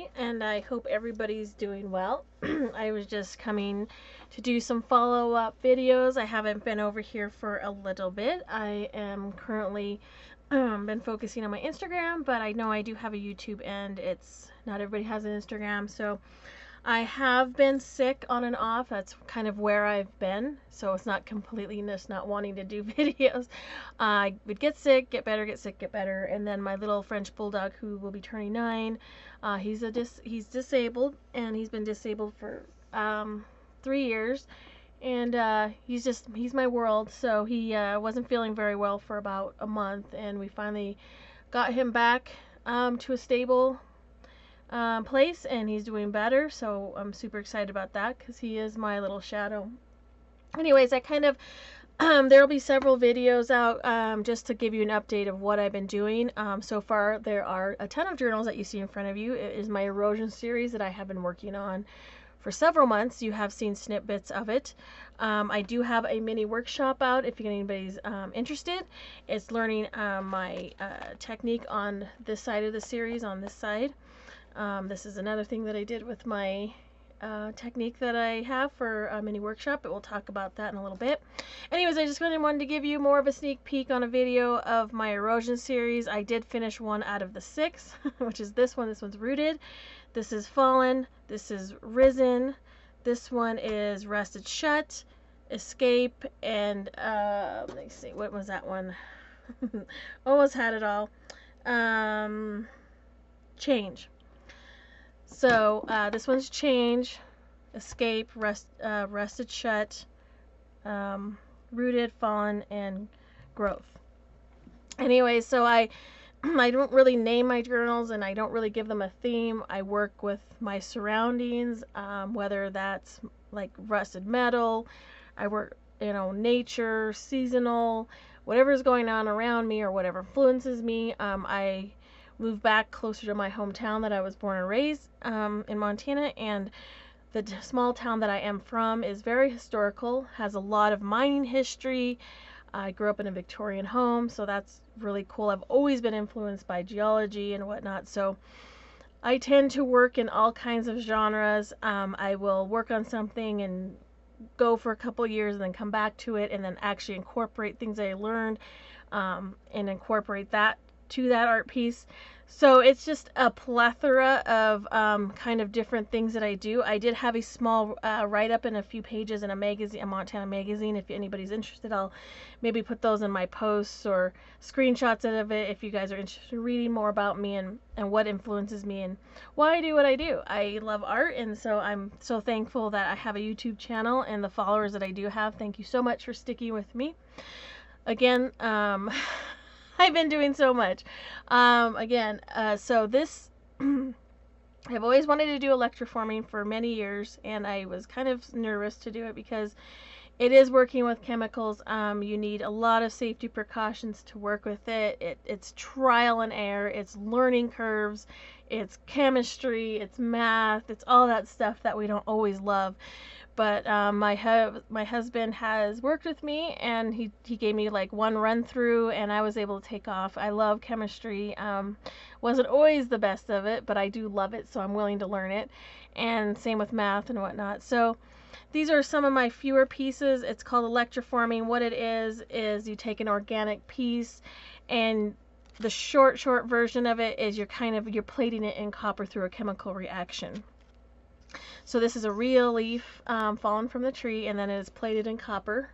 everybody, and I hope everybody's doing well. I was just coming to do some follow-up videos. I haven't been over here for a little bit. I am currently been focusing on my Instagram, but I know I do have a YouTube, and it's not everybody has an Instagram, so I have been sick on and off. That's kind of where I've been. So it's not completely just not wanting to do videos. I would get sick, get better, get sick, get better. And then my little French bulldog, who will be turning 9, he's disabled, and he's been disabled for 3 years. And he's my world. So he wasn't feeling very well for about a month, and we finally got him back to a stable place, and he's doing better, so I'm super excited about that because he is my little shadow. Anyways, I kind of there will be several videos out just to give you an update of what I've been doing. So far there are a ton of journals that you see in front of you. It is my Erosion series that I have been working on for several months. You have seen snippets of it. I do have a mini workshop out if anybody's interested. It's learning my technique on this side of the series, on this side. This is another thing that I did with my technique that I have for a mini workshop, but we'll talk about that in a little bit. Anyways, I just wanted to give you more of a sneak peek on a video of my Erosion series. I did finish one out of the 6, which is this one. This one's Rooted. This is Fallen. This is Risen. This one is Rested Shut, Escape, and let me see, what was that one? Almost had it all. Change. So this one's Change, Escape, Rested Shut, Rooted, Fallen, and Growth. Anyway, so I don't really name my journals, and I don't really give them a theme. I work with my surroundings, whether that's like rusted metal, I work, nature, seasonal, whatever's going on around me or whatever influences me. I moved back closer to my hometown that I was born and raised in Montana, and the small town that I am from is very historical, has a lot of mining history. I grew up in a Victorian home, so that's really cool. I've always been influenced by geology and whatnot, so I tend to work in all kinds of genres. I will work on something and go for a couple years and then come back to it and then actually incorporate things I learned and incorporate that to that art piece. So it's just a plethora of kind of different things that I do. I did have a small write-up in a few pages in a magazine, a Montana magazine. If anybody's interested, I'll maybe put those in my posts or screenshots of it if you guys are interested in reading more about me and what influences me and why I do what I do. I love art, and so I'm so thankful that I have a YouTube channel and the followers that I do have. Thank you so much for sticking with me. Again, I've been doing so much. So this, I've always wanted to do electroforming for many years, and I was kind of nervous to do it because it is working with chemicals. You need a lot of safety precautions to work with it. It's trial and error. It's learning curves. It's chemistry. It's math. It's all that stuff that we don't always love. But my husband has worked with me, and he gave me like one run through, and I was able to take off. I love chemistry. Wasn't always the best of it, but I do love it, so I'm willing to learn it. And same with math and whatnot. So these are some of my fewer pieces. It's called electroforming. What it is you take an organic piece, and the short version of it is you're plating it in copper through a chemical reaction. So this is a real leaf fallen from the tree, and then it is plated in copper.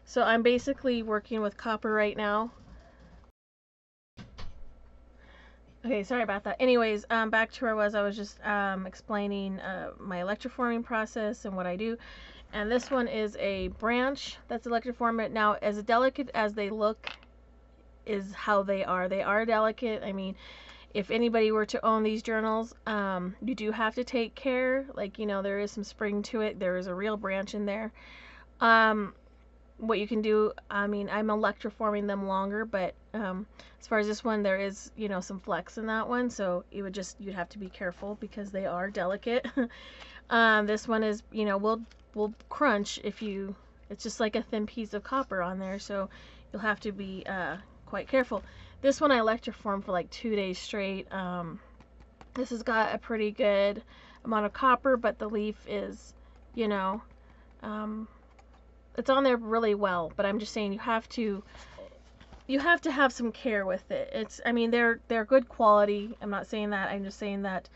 So I'm basically working with copper right now. Okay, sorry about that. Anyways, back to where I was just explaining my electroforming process and what I do. And this one is a branch that's electroformed. Now, as delicate as they look is how they are. They are delicate. I mean, if anybody were to own these journals, you do have to take care. Like, there is some spring to it. There is a real branch in there. What you can do, I'm electroforming them longer, but as far as this one, there is, some flex in that one. So you'd have to be careful because they are delicate. This one is, will crunch it's just like a thin piece of copper on there. So you'll have to be quite careful. This one I electroformed for like 2 days straight. This has got a pretty good amount of copper, but the leaf is, you know, it's on there really well. But I'm just saying you have to have some care with it. It's, I mean, they're good quality. I'm not saying that. I'm just saying that,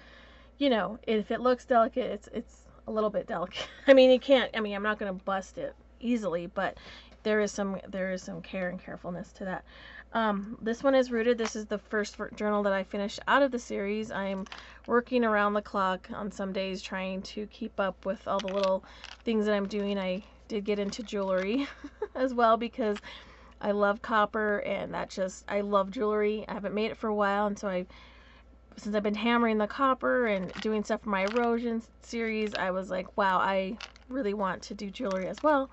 you know, if it looks delicate, it's a little bit delicate. I mean, you can't. I mean, I'm not going to bust it easily, but there is some care and carefulness to that. This one is rooted. This is the first journal that I finished out of the series. I'm working around the clock on some days trying to keep up with all the little things that I'm doing. I did get into jewelry as well because I love copper, and I love jewelry. I haven't made it for a while, and so since I've been hammering the copper and doing stuff for my Erosion series, I was like, wow, I really want to do jewelry as well.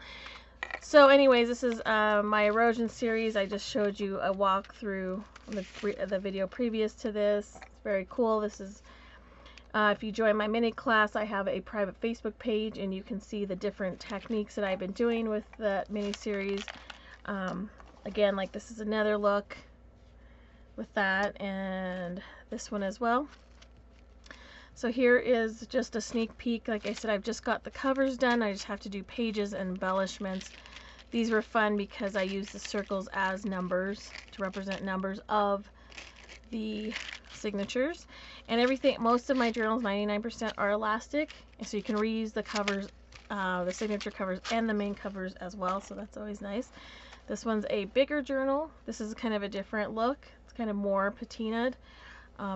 So anyways, this is my Erosion series. I just showed you a walkthrough the video previous to this. It's very cool. This is, if you join my mini class, I have a private Facebook page, and you can see the different techniques that I've been doing with the mini series. Again, like this is another look with that, and this one as well. So here is just a sneak peek. Like I said, I've just got the covers done. I just have to do pages and embellishments. These were fun because I used the circles as numbers to represent numbers of the signatures. And everything, most of my journals, 99%, are elastic. And so you can reuse the covers, the signature covers and the main covers as well. So that's always nice. This one's a bigger journal. This is kind of a different look. It's kind of more patinaed.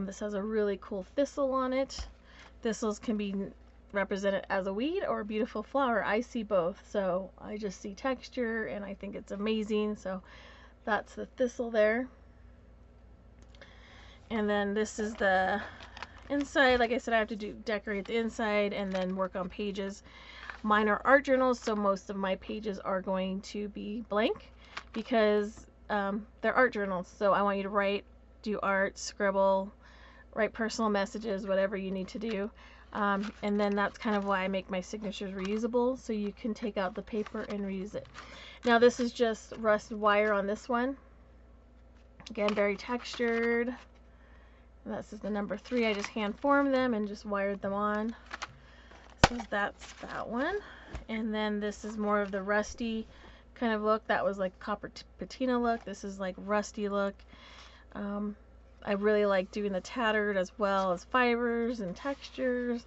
This has a really cool thistle on it. Thistles can be represented as a weed or a beautiful flower. I see both, so I just see texture and I think it's amazing. So that's the thistle there. And then this is the inside. Like I said, I have to decorate the inside and then work on pages. Mine are art journals, so most of my pages are going to be blank because they're art journals. So I want you to write, do art, scribble, write personal messages, whatever you need to do. And then that's kind of why I make my signatures reusable, so you can take out the paper and reuse it. Now this is just rusted wire on this one. Again, very textured. And this is the number 3. I just hand formed them and just wired them on. So that's that one. And then this is more of the rusty kind of look. That was like copper patina look. This is like rusty look. I really like doing the tattered as well as fibers and textures.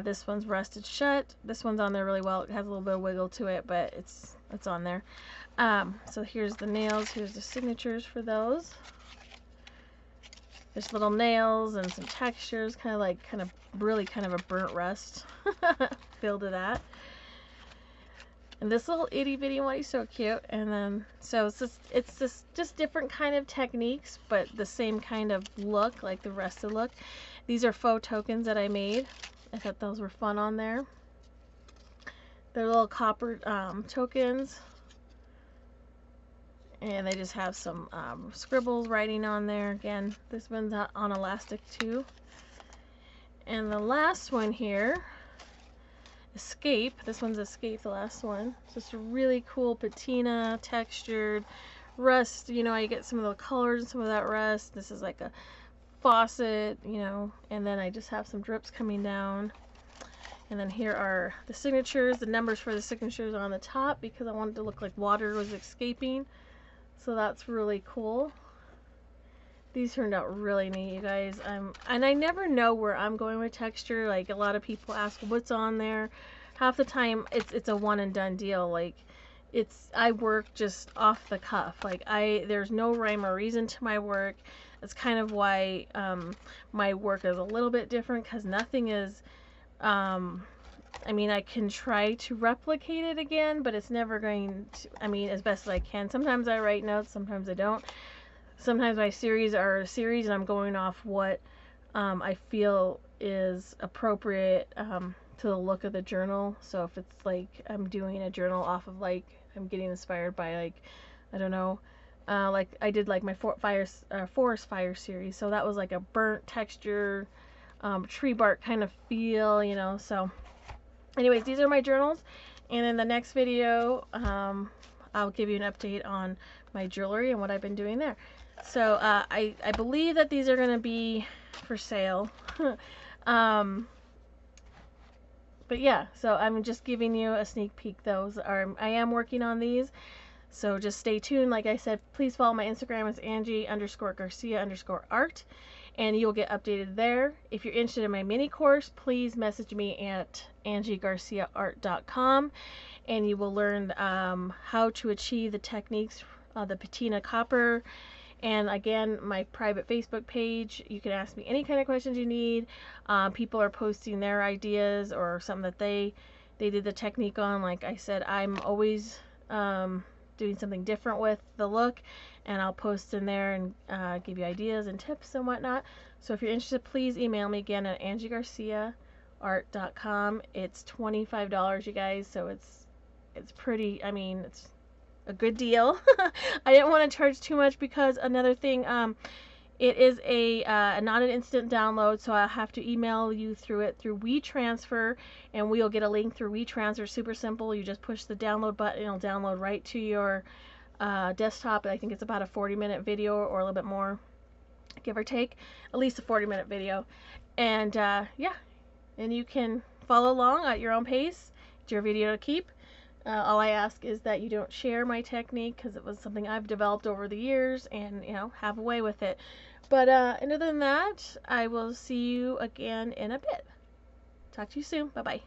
This one's rusted shut. This one's on there really well. It has a little bit of wiggle to it, but it's on there. So here's the nails. Here's the signatures for those. There's little nails and some textures, kind of really kind of a burnt rust feel to that. And this little itty bitty one is so cute. And then, so it's just different kind of techniques, but the same kind of look, like the rusted look. These are faux tokens that I made. I thought those were fun on there. They're little copper tokens. And they just have some scribbles writing on there. Again, this one's on elastic too. And the last one here, Escape. This one's Escape, the last one. It's just a really cool patina, textured, rust. You know, I get some of the colors and some of that rust. This is like a faucet, you know, and then I just have some drips coming down. And then here are the signatures. The numbers for the signatures are on the top because I wanted to look like water was escaping. So that's really cool. These turned out really neat, you guys. And I never know where I'm going with texture. Like, a lot of people ask what's on there. Half the time it's a one and done deal. Like, I work just off the cuff. Like, there's no rhyme or reason to my work. That's kind of why my work is a little bit different, because nothing is I mean, I can try to replicate it again, but it's never going to, I mean, as best as I can. Sometimes I write notes, sometimes I don't. Sometimes my series are a series and I'm going off what I feel is appropriate to the look of the journal. So if it's like I'm doing a journal off of, like, I'm getting inspired by, like, I don't know, like I did like my forest fire series. So that was like a burnt texture, tree bark kind of feel, you know. So anyways, these are my journals. And in the next video, I'll give you an update on my jewelry and what I've been doing there. So I believe that these are going to be for sale. But yeah, so I'm just giving you a sneak peek. I am working on these, so just stay tuned. Like I said, please follow my Instagram. It's Angie_Garcia_art, and you'll get updated there. If you're interested in my mini course, please message me at angiegarciaart.com, and you will learn how to achieve the techniques, the patina copper. And again, my private Facebook page, you can ask me any kind of questions you need. People are posting their ideas or something that they did the technique on. Like I said, I'm always doing something different with the look, and I'll post in there and give you ideas and tips and whatnot. So if you're interested, please email me again at angiegarciaart.com. It's $25, you guys, so it's pretty, I mean, it's a good deal. I didn't want to charge too much because another thing, it is not an instant download, so I'll have to email you through WeTransfer, and we'll get a link through WeTransfer. Super simple. You just push the download button, it'll download right to your desktop. I think it's about a 40-minute video or a little bit more, give or take, at least a 40-minute video. And yeah, and you can follow along at your own pace. It's your video to keep. All I ask is that you don't share my technique, because it was something I've developed over the years, and have a way with it. But other than that, I will see you again in a bit. Talk to you soon. Bye bye.